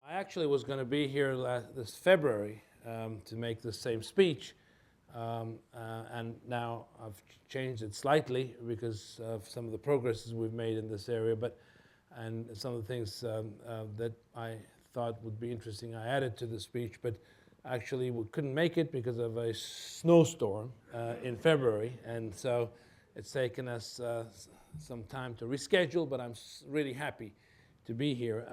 I actually was going to be here this February to make the same speech, and now I've changed it slightly because of some of the progresses we've made in this area, and some of the things that I thought would be interesting I added to the speech, but actually we couldn't make it because of a snowstorm in February, and so it's taken us some time to reschedule, but I'm really happy to be here.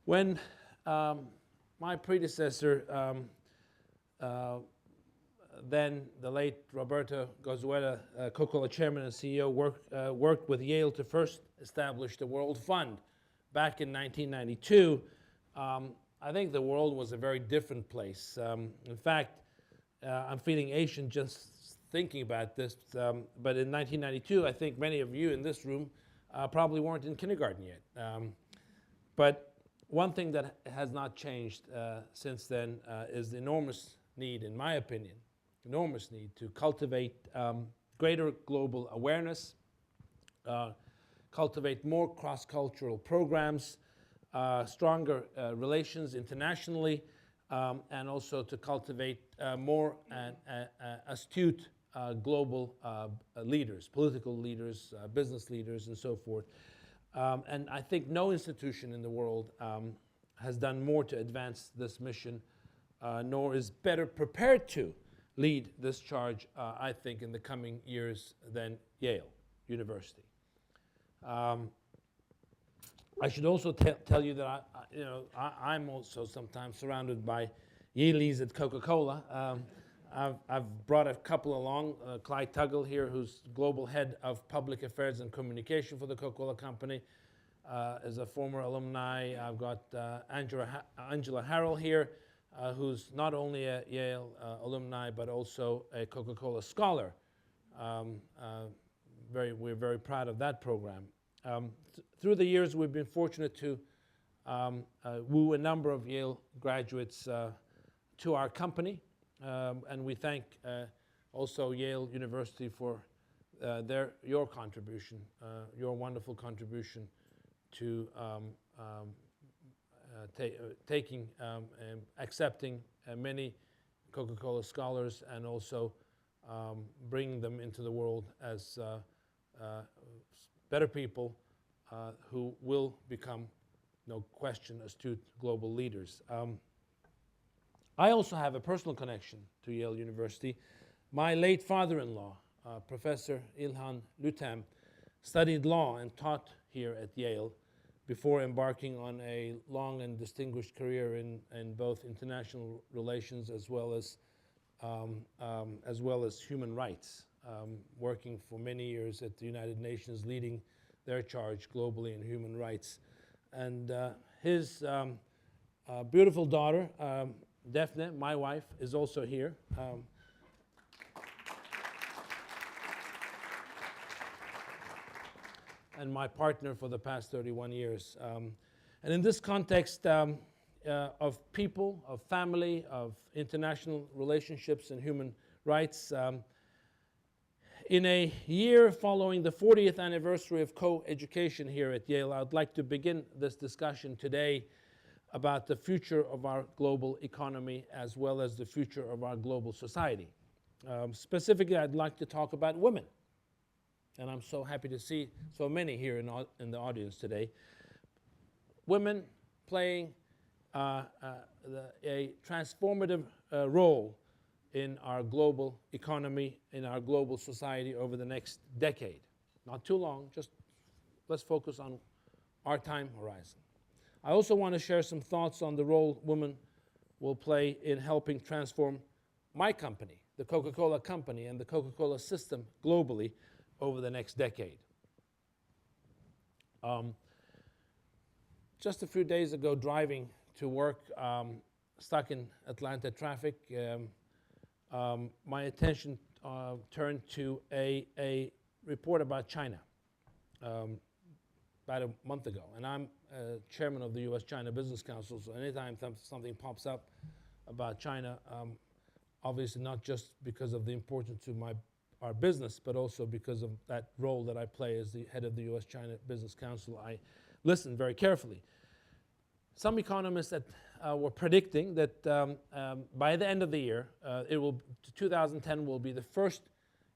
When my predecessor, then the late Roberto Gozueta, Coca-Cola chairman and CEO, worked with Yale to first establish the World Fund back in 1992, I think the world was a very different place. In fact, I'm feeling Asian just thinking about this, but in 1992, I think many of you in this room probably weren't in kindergarten yet. But one thing that has not changed since then is the enormous need, in my opinion, enormous need to cultivate greater global awareness, cultivate more cross-cultural programs, stronger relations internationally, and also to cultivate more astute global leaders, political leaders, business leaders, and so forth. And I think no institution in the world has done more to advance this mission, nor is better prepared to lead this charge, I think, in the coming years than Yale University. I should also tell you that I'm also sometimes surrounded by Yalees at Coca-Cola. I've brought a couple along, Clyde Tuggle here, who's global head of public affairs and communication for the Coca-Cola company, as a former alumni. I've got Angela Harrell here, who's not only a Yale alumni, but also a Coca-Cola scholar. We're very proud of that program. Through the years, we've been fortunate to woo a number of Yale graduates to our company. And we thank also Yale University for your contribution, your wonderful contribution to taking and accepting many Coca-Cola scholars and also bringing them into the world as better people who will become, no question, astute global leaders. I also have a personal connection to Yale University. My late father-in-law, Professor Ilhan Lutem, studied law and taught here at Yale before embarking on a long and distinguished career in both international relations as well as human rights, working for many years at the United Nations, leading their charge globally in human rights. And his beautiful daughter, Daphne, my wife, is also here. And my partner for the past 31 years. And in this context of people, of family, of international relationships and human rights, in a year following the 40th anniversary of co-education here at Yale, I'd like to begin this discussion today about the future of our global economy as well as the future of our global society. Specifically, I'd like to talk about women. And I'm so happy to see so many here in the audience today. Women playing a transformative role in our global economy, in our global society over the next decade. Not too long, just let's focus on our time horizon. I also want to share some thoughts on the role women will play in helping transform my company, the Coca-Cola company, and the Coca-Cola system globally over the next decade. Just a few days ago, driving to work, stuck in Atlanta traffic, my attention turned to a report about China about a month ago. And I'm chairman of the U.S.-China Business Council, so anytime something pops up about China, obviously not just because of the importance to our business, but also because of that role that I play as the head of the U.S.-China Business Council, I listen very carefully. some economists that were predicting that by the end of the year, 2010 will be the first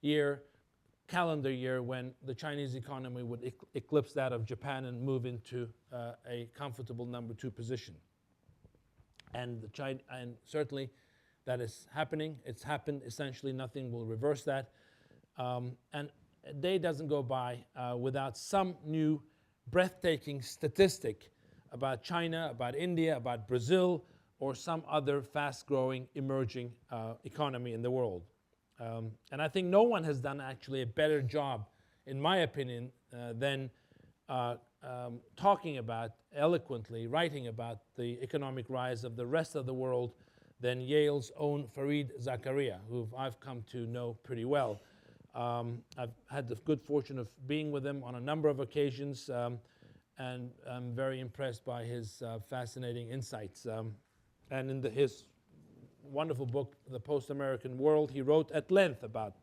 year, calendar year, when the Chinese economy would eclipse that of Japan and move into a comfortable number 2 position. And certainly that is happening. It's happened. Essentially, nothing will reverse that. And a day doesn't go by without some new breathtaking statistic about China, about India, about Brazil, or some other fast-growing emerging economy in the world. And I think no one has done actually a better job, in my opinion, than talking about, eloquently writing about the economic rise of the rest of the world than Yale's own Fareed Zakaria, who I've come to know pretty well. I've had the good fortune of being with him on a number of occasions, and I'm very impressed by his fascinating insights. And in his wonderful book, The Post-American World, he wrote at length about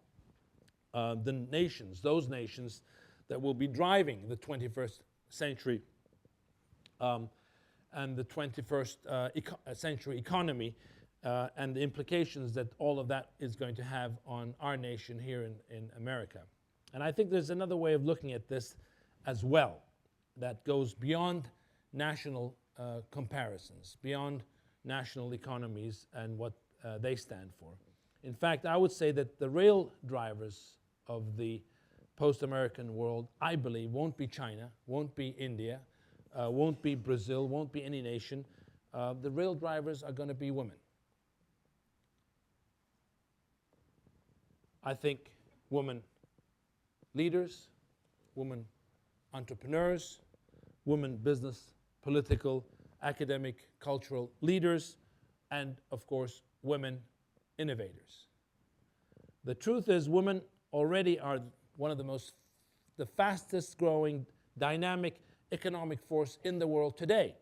the nations, those nations that will be driving the 21st century and the 21st century economy, and the implications that all of that is going to have on our nation here in America. And I think there's another way of looking at this as well that goes beyond national comparisons, beyond national economies and what they stand for. In fact, I would say that the real drivers of the post-American world, I believe, won't be China, won't be India, won't be Brazil, won't be any nation. The real drivers are going to be women. I think women leaders, women entrepreneurs, women business, political, academic, cultural leaders, and of course, women innovators. The truth is, women already are one of the fastest growing dynamic economic force in the world today.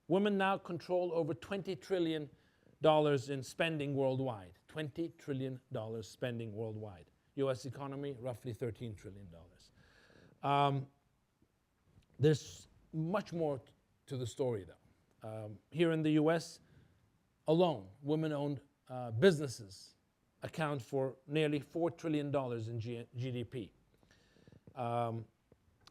Women now control over $20 trillion in spending worldwide. $20 trillion spending worldwide. US economy, roughly $13 trillion. There's much more to the story, though. Here in the US alone, women-owned businesses account for nearly $4 trillion in GDP.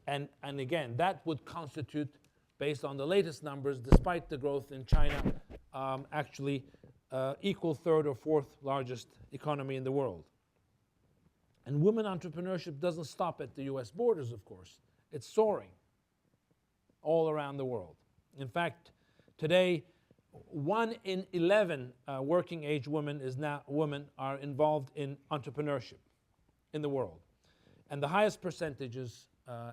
And again, that would constitute, based on the latest numbers, despite the growth in China, actually equal third or fourth largest economy in the world. And women entrepreneurship doesn't stop at the US borders, of course. It's soaring all around the world. In fact, today, 1 in 11 working age women are involved in entrepreneurship in the world. And the highest percentages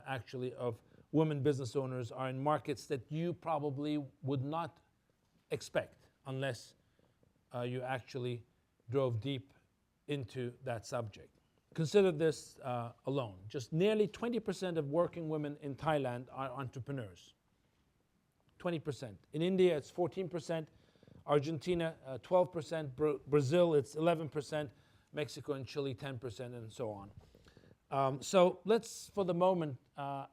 actually of women business owners are in markets that you probably would not expect unless you actually drove deep into that subject. Consider this alone. Just nearly 20% of working women in Thailand are entrepreneurs. 20%. In India, it's 14%. Argentina, 12%. Brazil, it's 11%. Mexico and Chile, 10%, and so on. So let's, for the moment,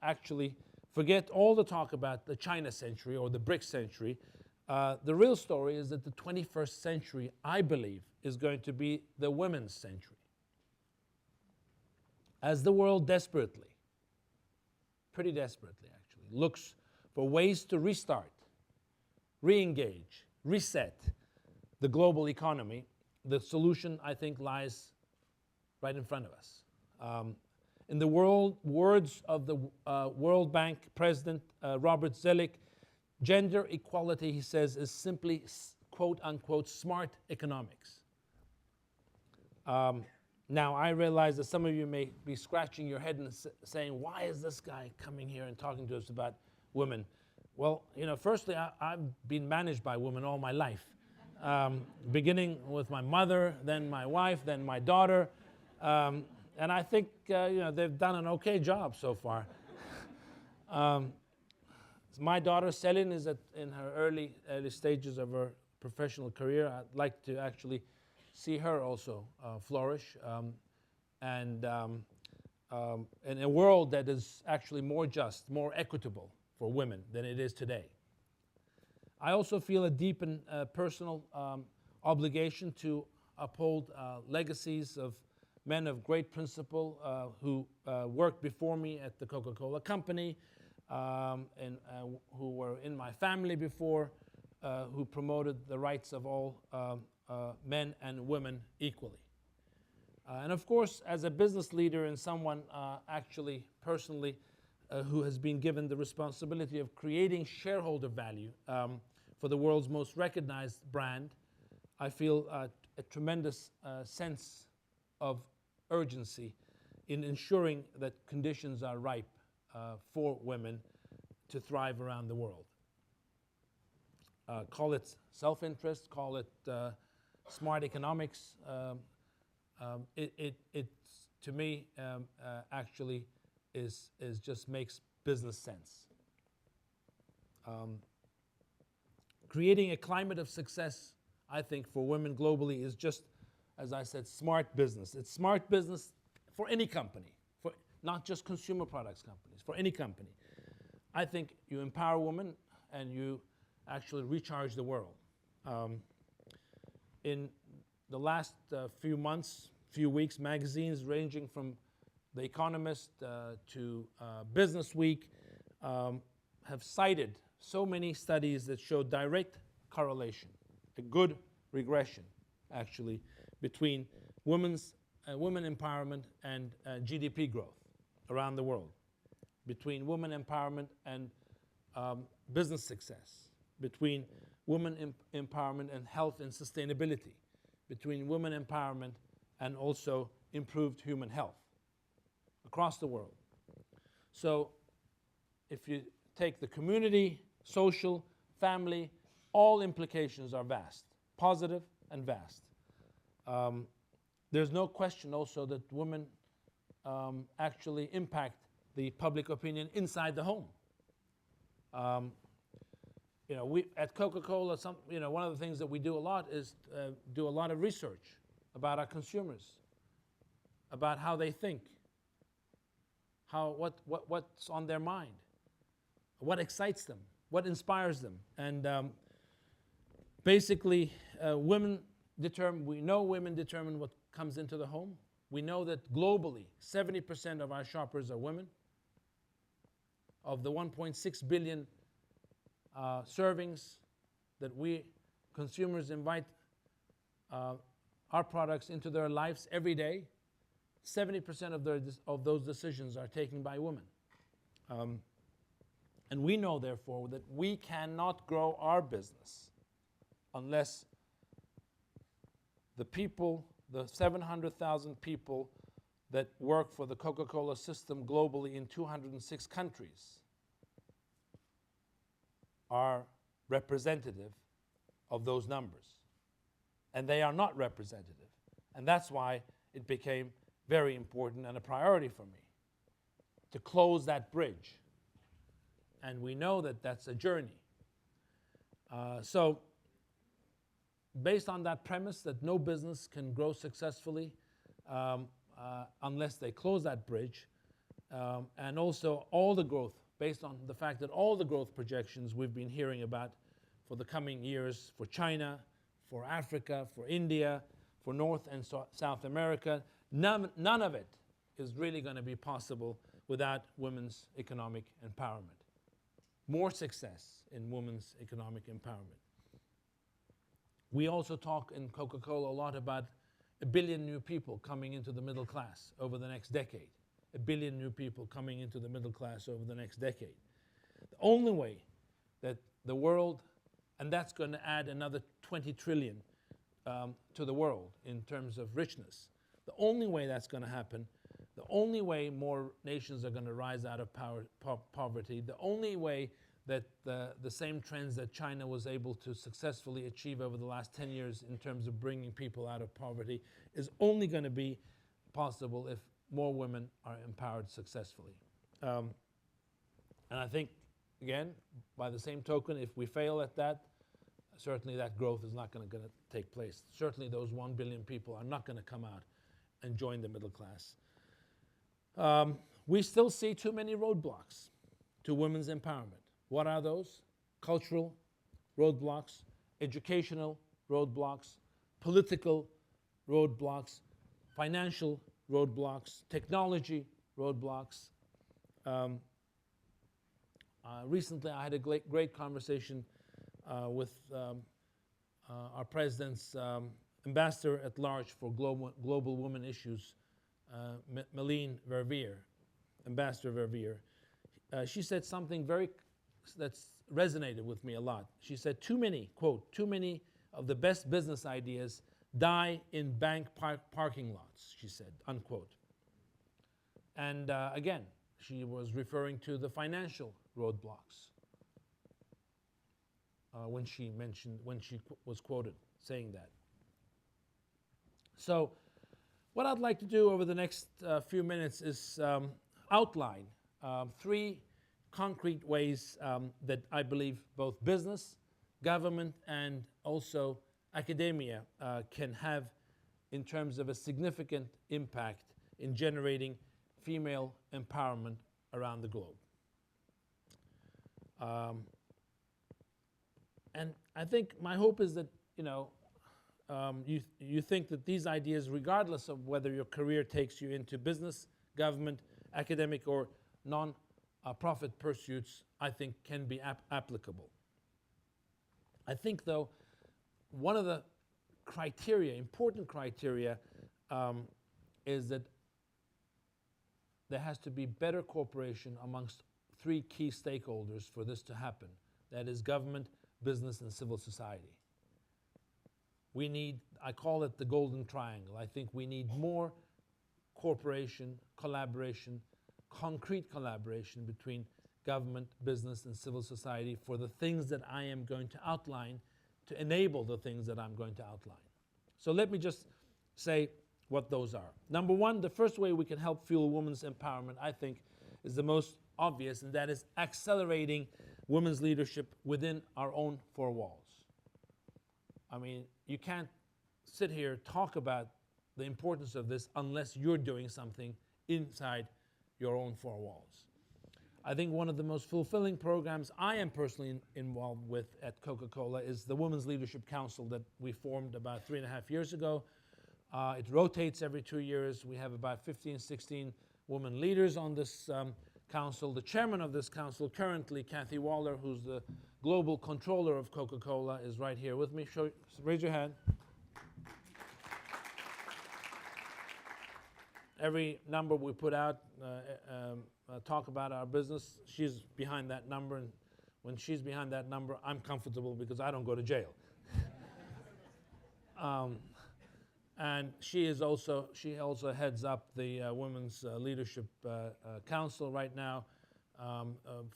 actually forget all the talk about the China century or the BRICS century. The real story is that the 21st century, I believe, is going to be the women's century. As the world desperately, pretty desperately actually, looks for ways to restart, re-engage, reset the global economy, the solution, I think, lies right in front of us. In the words of the World Bank President Robert Zoellick, gender equality, he says, is simply, quote unquote, smart economics. Now, I realize that some of you may be scratching your head and saying, why is this guy coming here and talking to us about women? Well, you know, firstly, I've been managed by women all my life, beginning with my mother, then my wife, then my daughter. And I think, you know, they've done an okay job so far. My daughter, Selin, is in her early stages of her professional career. I'd like to actually see her also flourish, and in a world that is actually more just, more equitable for women than it is today. I also feel a deep and personal obligation to uphold legacies of men of great principle who worked before me at the Coca-Cola company, and who were in my family before, who promoted the rights of all men and women equally. And of course, as a business leader and someone actually personally who has been given the responsibility of creating shareholder value for the world's most recognized brand, I feel a tremendous sense of urgency in ensuring that conditions are ripe for women to thrive around the world. Call it self-interest, call it smart economics. It to me actually is just makes business sense. Creating a climate of success, I think, for women globally is just, as I said, smart business. It's smart business for any company, for not just consumer products companies, for any company. I think you empower women and you actually recharge the world. In the last few months, few weeks, magazines ranging from The Economist to Business Week have cited so many studies that show direct correlation, a good regression, actually, between women empowerment and GDP growth around the world, between women empowerment and business success, between women empowerment and health and sustainability, between women empowerment and also improved human health across the world. So if you take the community, social, family, all implications are vast, positive and vast. There's no question also that women actually impact the public opinion inside the home. We at Coca-Cola, one of the things that we do a lot is do a lot of research about our consumers, about how they think, what's on their mind, what excites them, what inspires them, and basically, we know women determine what comes into the home. We know that globally, 70% of our shoppers are women. Of the 1.6 billion servings that we consumers invite our products into their lives every day, 70% of those decisions are taken by women. And we know, therefore, that we cannot grow our business unless the people, the 700,000 people that work for the Coca-Cola system globally in 206 countries are representative of those numbers. And they are not representative. And that's why it became very important and a priority for me to close that bridge. And we know that that's a journey. So based on that premise that no business can grow successfully unless they close that bridge, and also all the growth, based on the fact that all the growth projections we've been hearing about for the coming years, for China, for Africa, for India, for North and South America, none of it is really going to be possible without women's economic empowerment. More success in women's economic empowerment. We also talk in Coca-Cola a lot about 1 billion new people coming into the middle class over the next decade. 1 billion new people coming into the middle class over the next decade. The only way that the world, and that's going to add another 20 trillion to the world in terms of richness. The only way that's going to happen, the only way more nations are going to rise out of poverty, the only way that the same trends that China was able to successfully achieve over the last 10 years in terms of bringing people out of poverty is only going to be possible if more women are empowered successfully. And I think, again, by the same token, if we fail at that, certainly that growth is not going to take place. Certainly those 1 billion people are not going to come out and join the middle class. We still see too many roadblocks to women's empowerment. What are those? Cultural, roadblocks, educational roadblocks, political roadblocks, financial roadblocks, technology roadblocks. Recently, I had a great conversation with our president's ambassador at large for global women issues, Malene Verveer, Ambassador Verveer. She said something that's resonated with me a lot. She said, too many, quote, too many of the best business ideas die in bank parking lots, she said, unquote. And again, she was referring to the financial roadblocks when she was quoted saying that. So what I'd like to do over the next few minutes is outline 3 concrete ways that I believe both business, government, and also academia can have in terms of a significant impact in generating female empowerment around the globe. And I think my hope is that, you think that these ideas, regardless of whether your career takes you into business, government, academic, or non-profit pursuits, I think can be applicable. I think, though, one of the important criteria, is that there has to be better cooperation amongst 3 key stakeholders for this to happen. That is government, business, and civil society. We need, I call it the golden triangle. I think we need more cooperation, collaboration, concrete collaboration between government, business, and civil society for the things that I am going to outline to enable the things that I'm going to outline. So let me just say what those are. Number 1, the first way we can help fuel women's empowerment, I think, is the most obvious, and that is accelerating women's leadership within our own 4 walls. I mean, you can't sit here talk about the importance of this unless you're doing something inside your own 4 walls. I think one of the most fulfilling programs I am personally involved with at Coca-Cola is the Women's Leadership Council that we formed about 3.5 years ago. It rotates every 2 years. We have about 15, 16 women leaders on this council. The chairman of this council currently, Kathy Waller, who's the global controller of Coca-Cola, is right here with me. Raise your hand. Every number we put out, talk about our business, she's behind that number, and when she's behind that number, I'm comfortable because I don't go to jail. And she also heads up the Women's Leadership Council right now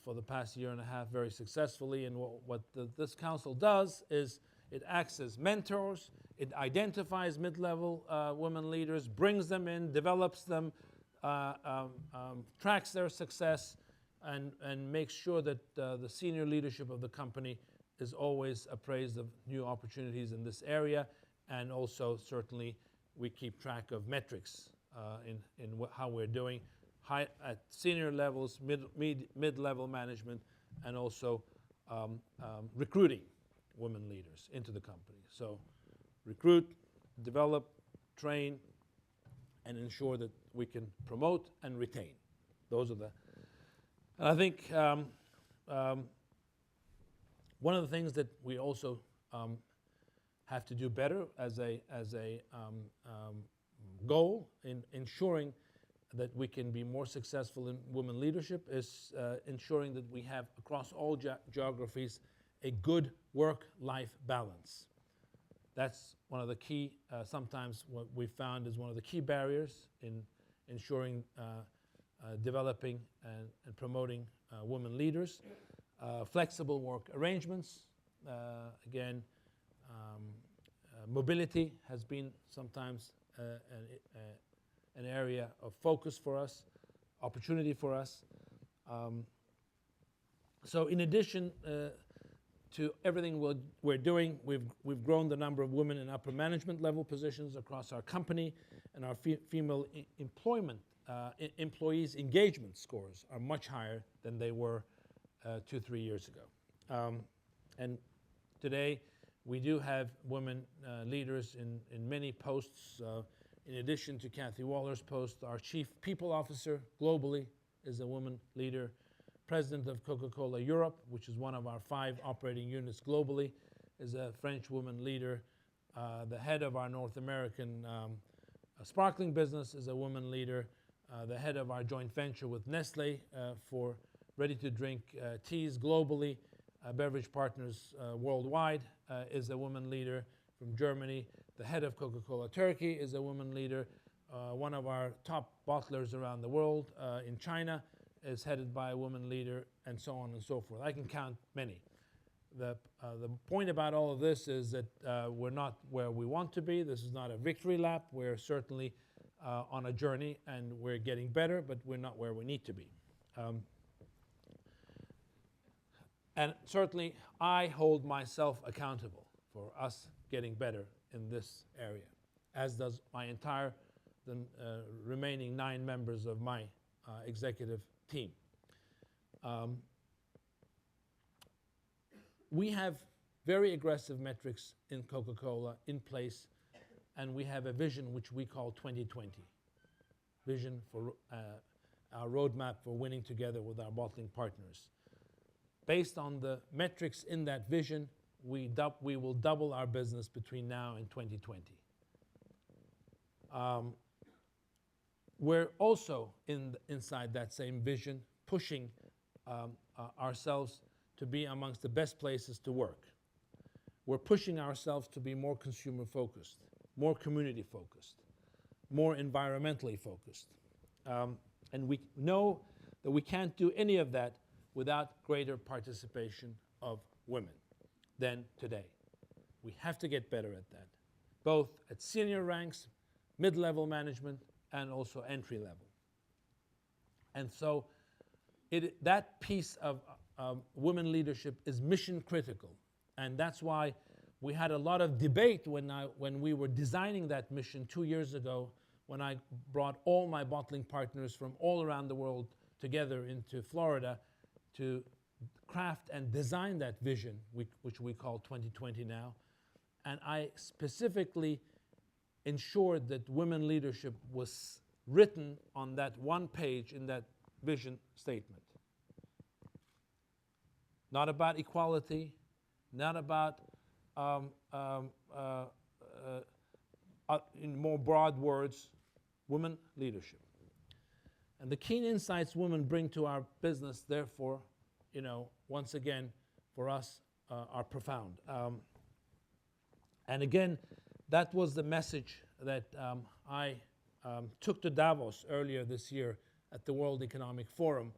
for the past 1.5 years very successfully. And what this council does is it acts as mentors. It identifies mid-level women leaders, brings them in, develops them, tracks their success, and makes sure that the senior leadership of the company is always appraised of new opportunities in this area. And also, certainly, we keep track of metrics in how we're doing at senior levels, mid-level management, and also recruiting women leaders into the company. So recruit, develop, train, and ensure that we can promote and retain. Those are and I think one of the things that we also have to do better as a goal in ensuring that we can be more successful in women leadership is ensuring that we have across all geographies a good work-life balance. That's one of the key, sometimes what we found is one of the key barriers in ensuring developing and promoting women leaders. Flexible work arrangements, again, mobility has been sometimes an area of focus for us, opportunity for us. So in addition to everything we're doing, we've grown the number of women in upper management level positions across our company, and our female employees' engagement scores are much higher than they were 2-3 years ago. And Today, we do have women leaders in many posts. In addition to Kathy Waller's post, our chief people officer globally is a woman leader. President of Coca-Cola Europe, which is one of our 5 operating units globally, is a French woman leader. The head of our North American sparkling business is a woman leader. The head of our joint venture with Nestle for ready-to-drink teas globally, beverage partners worldwide, is a woman leader from Germany. The head of Coca-Cola Turkey is a woman leader. One of our top bottlers around the world in China is headed by a woman leader, and so on and so forth. I can count many. The point about all of this is that we're not where we want to be. This is not a victory lap. We're certainly on a journey, and we're getting better, but we're not where we need to be. And certainly, I hold myself accountable for us getting better in this area, as does my entire remaining 9 members of my executive team. We have very aggressive metrics in Coca-Cola in place, and we have a vision which we call 2020. Vision for our roadmap for winning together with our bottling partners. Based on the metrics in that vision, we will double our business between now and 2020. We're also inside that same vision, pushing ourselves to be amongst the best places to work. We're pushing ourselves to be more consumer-focused, more community-focused, more environmentally focused. And we know that we can't do any of that without greater participation of women than today. We have to get better at that, both at senior ranks, mid-level management, and also entry level. And so that piece of women leadership is mission critical. And that's why we had a lot of debate when we were designing that mission 2 years ago, when I brought all my bottling partners from all around the world together into Florida to craft and design that vision, which we call 2020 now. And I specifically ensured that women leadership was written on that one page in that vision statement. Not about equality, not about, in more broad words, women leadership. And the keen insights women bring to our business, therefore, once again, for us, are profound. And again, that was the message that I took to Davos earlier this year at the World Economic Forum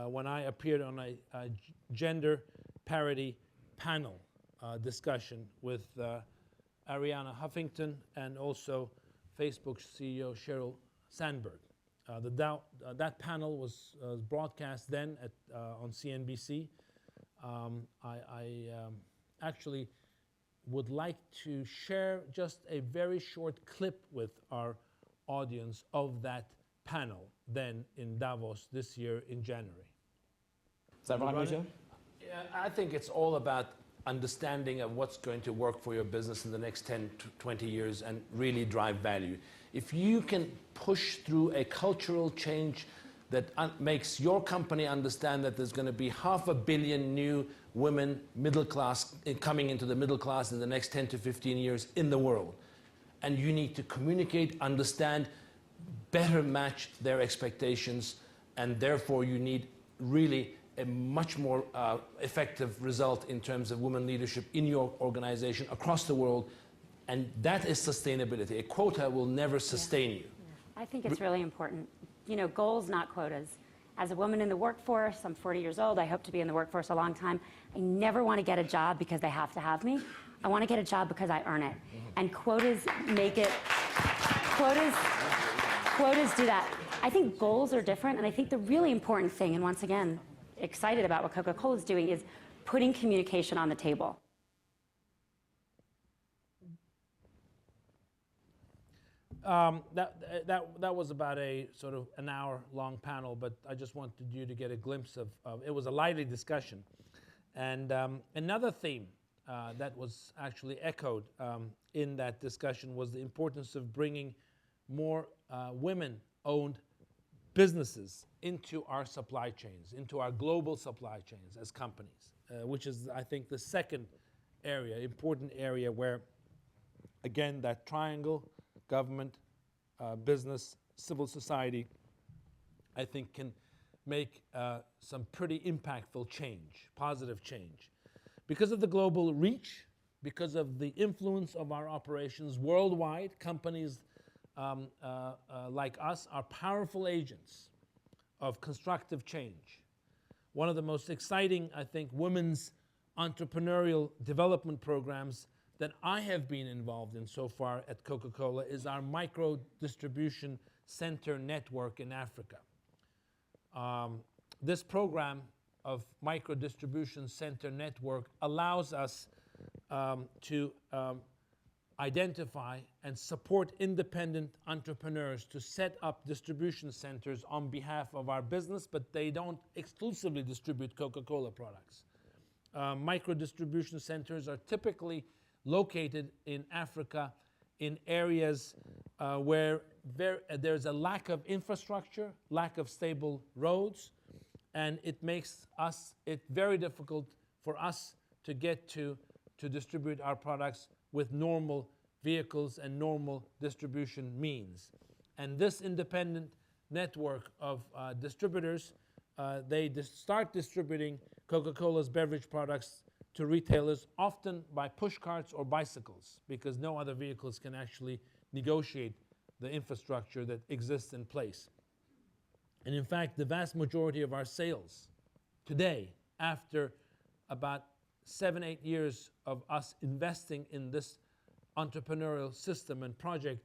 when I appeared on a gender parity panel discussion with Arianna Huffington and also Facebook's CEO Sheryl Sandberg. That panel was broadcast then on CNBC. I actually would like to share just a very short clip with our audience of that panel then in Davos this year in January. Is that right, Roger? Yeah, I think it's all about understanding of what's going to work for your business in the next 10 to 20 years and really drive value. If you can push through a cultural change that makes your company understand that there's going to be 500 million new women, middle class, coming into the middle class in the next 10 to 15 years in the world. And you need to communicate, understand, better match their expectations, and therefore you need really a much more effective result in terms of women leadership in your organization across the world. And that is sustainability. A quota will never sustain you. I think it's really important. Goals, not quotas. As a woman in the workforce, I'm 40 years old. I hope to be in the workforce a long time. I never want to get a job because they have to have me. I want to get a job because I earn it. And quotas make it, quotas do that. I think goals are different, and I think the really important thing, and once again, excited about what Coca-Cola is doing, is putting communication on the table. That was about a sort of an hour-long panel, but I just wanted you to get a glimpse of it was a lively discussion. And another theme that was actually echoed in that discussion was the importance of bringing more women-owned businesses into our supply chains, into our global supply chains as companies, which is, I think, the second area, important area where, again, that triangle, government, business, civil society, I think can make some pretty impactful change, positive change. Because of the global reach, because of the influence of our operations worldwide, companies like us are powerful agents of constructive change. One of the most exciting, I think, women's entrepreneurial development programs that I have been involved in so far at Coca-Cola is our micro distribution center network in Africa. This program of micro distribution center network allows us to identify and support independent entrepreneurs to set up distribution centers on behalf of our business, but they don't exclusively distribute Coca-Cola products. Micro distribution centers are typically located in Africa in areas where there's a lack of infrastructure, lack of stable roads, and it makes it very difficult for us to get to distribute our products with normal vehicles and normal distribution means. And this independent network of distributors, they start distributing Coca-Cola's beverage products to retailers, often by push carts or bicycles, because no other vehicles can actually negotiate the infrastructure that exists in place. And in fact, the vast majority of our sales today, after about 7-8 years of us investing in this entrepreneurial system and project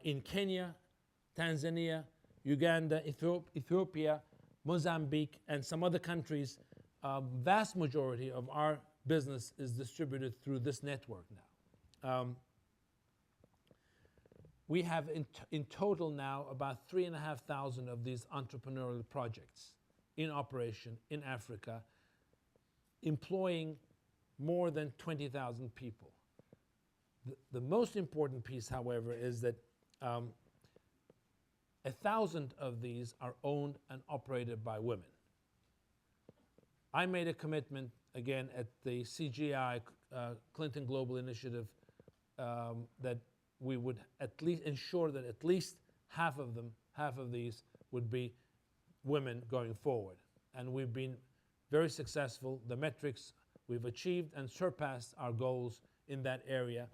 in Kenya, Tanzania, Uganda, Ethiopia, Mozambique, and some other countries, vast majority of our business is distributed through this network now. We have in total now about 3,500 of these entrepreneurial projects in operation in Africa, employing more than 20,000 people. The most important piece, however, is that 1,000 of these are owned and operated by women. I made a commitment, again, at the CGI, Clinton Global Initiative, that we would at least ensure that at least half of these would be women going forward. And we've been very successful. The metrics we've achieved and surpassed our goals in that area.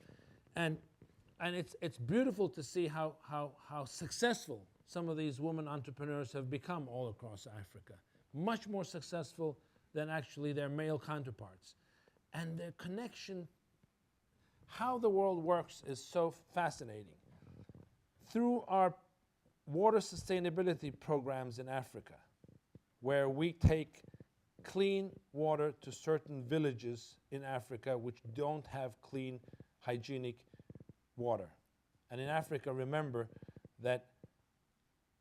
And it's beautiful to see how successful some of these women entrepreneurs have become all across Africa. Much more successful than actually their male counterparts. And their connection, how the world works, is so fascinating. Through our water sustainability programs in Africa, where we take clean water to certain villages in Africa which don't have clean, hygienic water. And in Africa, remember that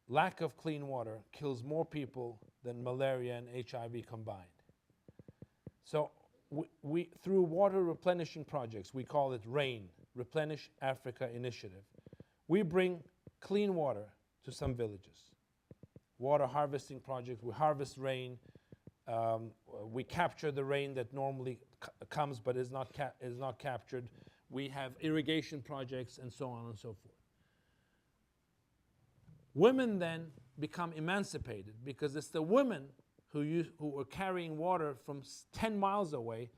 lack of clean water kills more people than malaria and HIV combined. So we through water replenishing projects, we call it RAIN, Replenish Africa Initiative, we bring clean water to some villages. Water harvesting projects, we harvest rain, we capture the rain that normally comes but is not captured. We have irrigation projects and so on and so forth. Women then become emancipated because it's the women who are carrying water from 10 miles away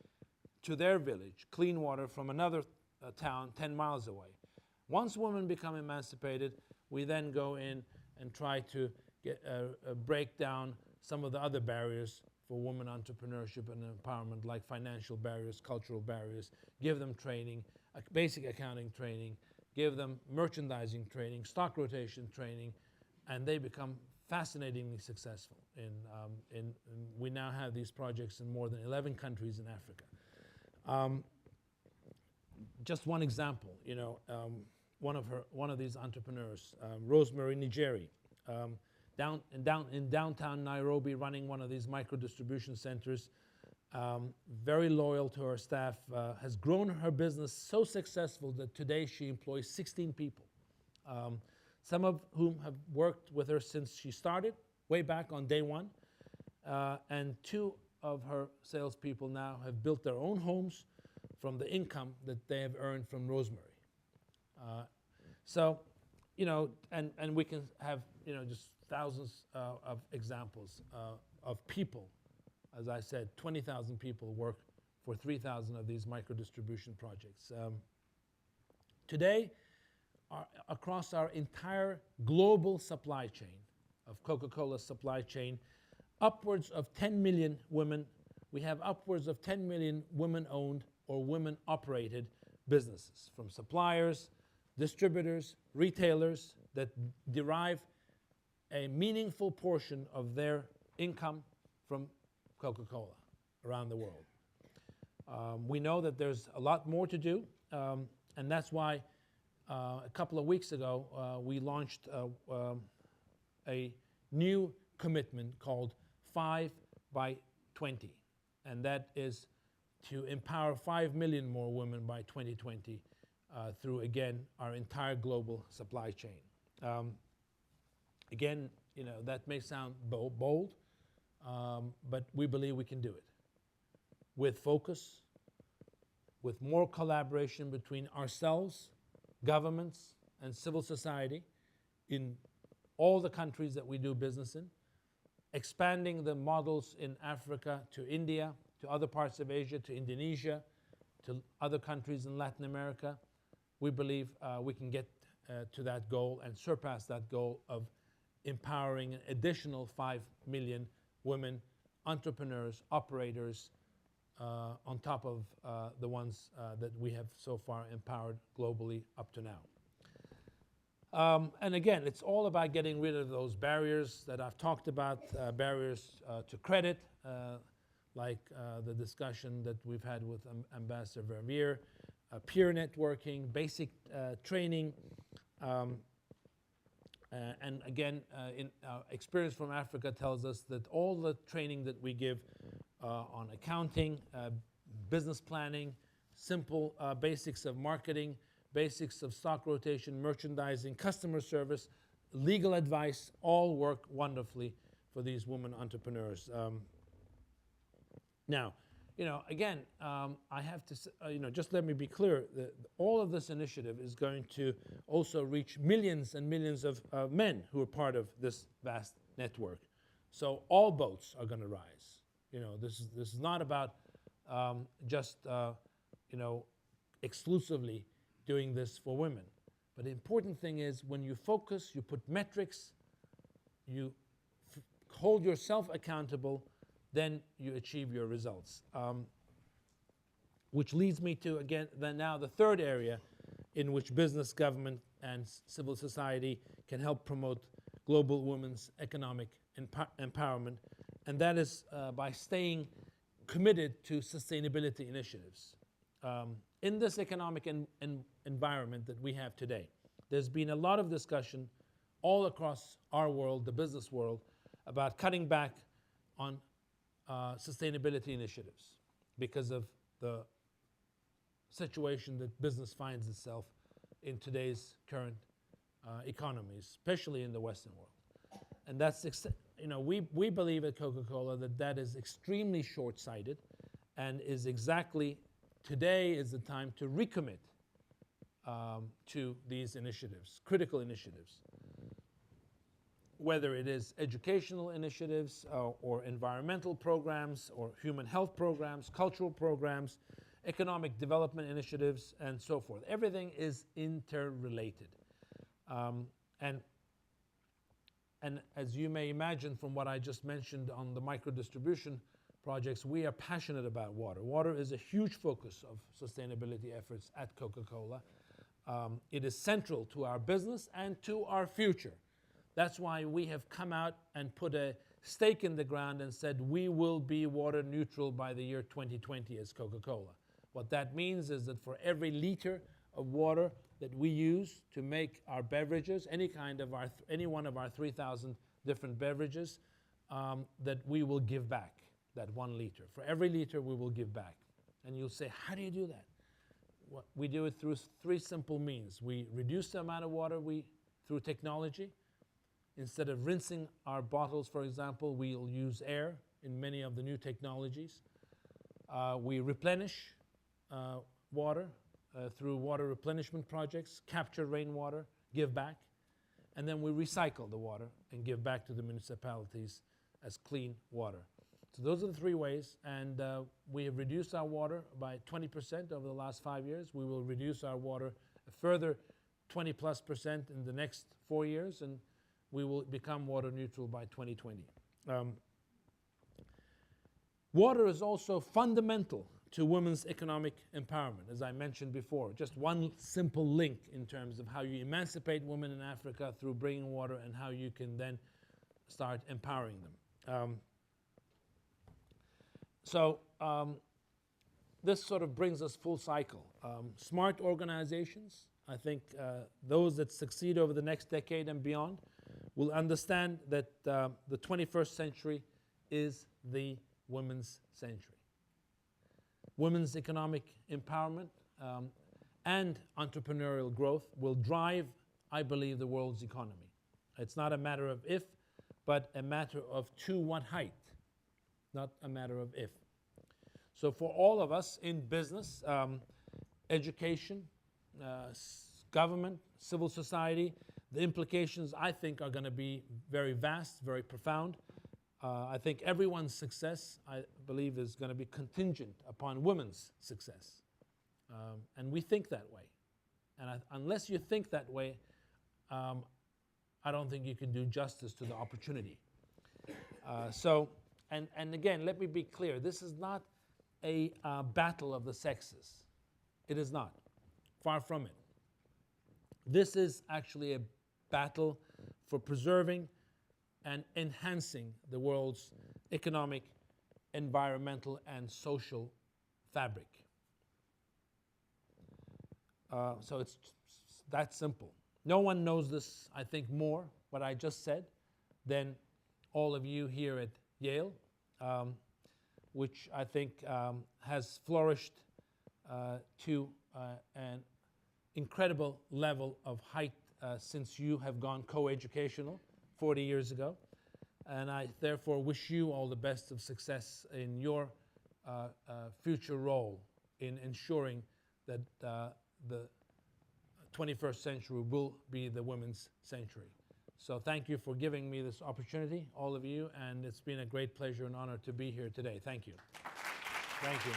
to their village, clean water from another town 10 miles away. Once women become emancipated, we then go in and try to break down some of the other barriers for women entrepreneurship and empowerment, like financial barriers, cultural barriers, give them training, basic accounting training, give them merchandising training, stock rotation training, and they become fascinatingly successful. We now have these projects in more than 11 countries in Africa. Just one example, one of these entrepreneurs, Rosemary Nigeri, in downtown Nairobi, running one of these micro distribution centers, very loyal to her staff, has grown her business so successful that today she employs 16 people, some of whom have worked with her since she started, way back on day one. And 2 of her salespeople now have built their own homes from the income that they have earned from Rosemary. So, and we can have, just thousands of examples of people. As I said, 20,000 people work for 3,000 of these micro-distribution projects. Today, across our entire global supply chain, of Coca-Cola supply chain, upwards of 10 million women, we have upwards of 10 million women-owned or women-operated businesses, from suppliers, distributors, retailers that derive a meaningful portion of their income from Coca-Cola around the world. We know that there's a lot more to do, and that's why a couple of weeks ago we launched a new commitment called 5 by 20, and that is to empower 5 million more women by 2020 through, again, our entire global supply chain. Again, that may sound bold, but we believe we can do it with focus, with more collaboration between ourselves, governments, and civil society in all the countries that we do business in, expanding the models in Africa to India, to other parts of Asia, to Indonesia, to other countries in Latin America. We believe we can get to that goal and surpass that goal of empowering an additional 5 million women, entrepreneurs, operators, on top of the ones that we have so far empowered globally up to now. And again, it's all about getting rid of those barriers that I've talked about, barriers to credit, like the discussion that we've had with Ambassador Vermeer, peer networking, basic training, and again, in experience from Africa tells us that all the training that we give on accounting, business planning, simple basics of marketing, basics of stock rotation, merchandising, customer service, legal advice, all work wonderfully for these women entrepreneurs. Now, again, I have to, just let me be clear, that all of this initiative is going to also reach millions and millions of men who are part of this vast network. So all boats are going to rise. This is not about just, exclusively doing this for women. But the important thing is when you focus, you put metrics, you hold yourself accountable, then you achieve your results. Which leads me to, again, now the third area in which business, government, and civil society can help promote global women's economic empowerment, and that is by staying committed to sustainability initiatives. In this economic environment that we have today, there's been a lot of discussion all across our world, the business world, about cutting back on sustainability initiatives because of the situation that business finds itself in today's current economies, especially in the Western world. And that's, we believe at Coca-Cola that is extremely short-sighted and is exactly, today is the time to recommit to these initiatives, critical initiatives. Whether it is educational initiatives or environmental programs or human health programs, cultural programs, economic development initiatives, and so forth. Everything is interrelated. And as you may imagine from what I just mentioned on the micro-distribution projects, we are passionate about water. Water is a huge focus of sustainability efforts at Coca-Cola. It is central to our business and to our future. That's why we have come out and put a stake in the ground and said we will be water neutral by the year 2020 as Coca-Cola. What that means is that for every liter of water that we use to make our beverages, any one of our 3,000 different beverages, that we will give back. that 1 liter. For every liter, we will give back. And you'll say, how do you do that? Well, we do it through 3 simple means. We reduce the amount of water through technology. Instead of rinsing our bottles, for example, we'll use air in many of the new technologies. We replenish water through water replenishment projects, capture rainwater, give back, and then we recycle the water and give back to the municipalities as clean water. So those are the 3 ways, and we have reduced our water by 20% over the last 5 years. We will reduce our water a further 20+% in the next 4 years, and we will become water neutral by 2020. Water is also fundamental to women's economic empowerment, as I mentioned before. Just one simple link in terms of how you emancipate women in Africa through bringing water and how you can then start empowering them. This sort of brings us full cycle. Smart organizations, I think those that succeed over the next decade and beyond will understand that the 21st century is the women's century. Women's economic empowerment and entrepreneurial growth will drive, I believe, the world's economy. It's not a matter of if, but a matter of to what height, not a matter of if. So for all of us in business, education, government, civil society, the implications, I think, are going to be very vast, very profound. I think everyone's success, I believe, is going to be contingent upon women's success. And we think that way. And unless you think that way, I don't think you can do justice to the opportunity. And again, let me be clear. This is not a battle of the sexes. It is not. Far from it. This is actually a battle for preserving and enhancing the world's economic, environmental, and social fabric. So it's that simple. No one knows this, I think, more, what I just said, than all of you here at Yale, which I think has flourished to an incredible level of height since you have gone co-educational 40 years ago. And I therefore wish you all the best of success in your future role in ensuring that the 21st century will be the women's century. So thank you for giving me this opportunity, all of you, and it's been a great pleasure and honor to be here today. Thank you. Thank you.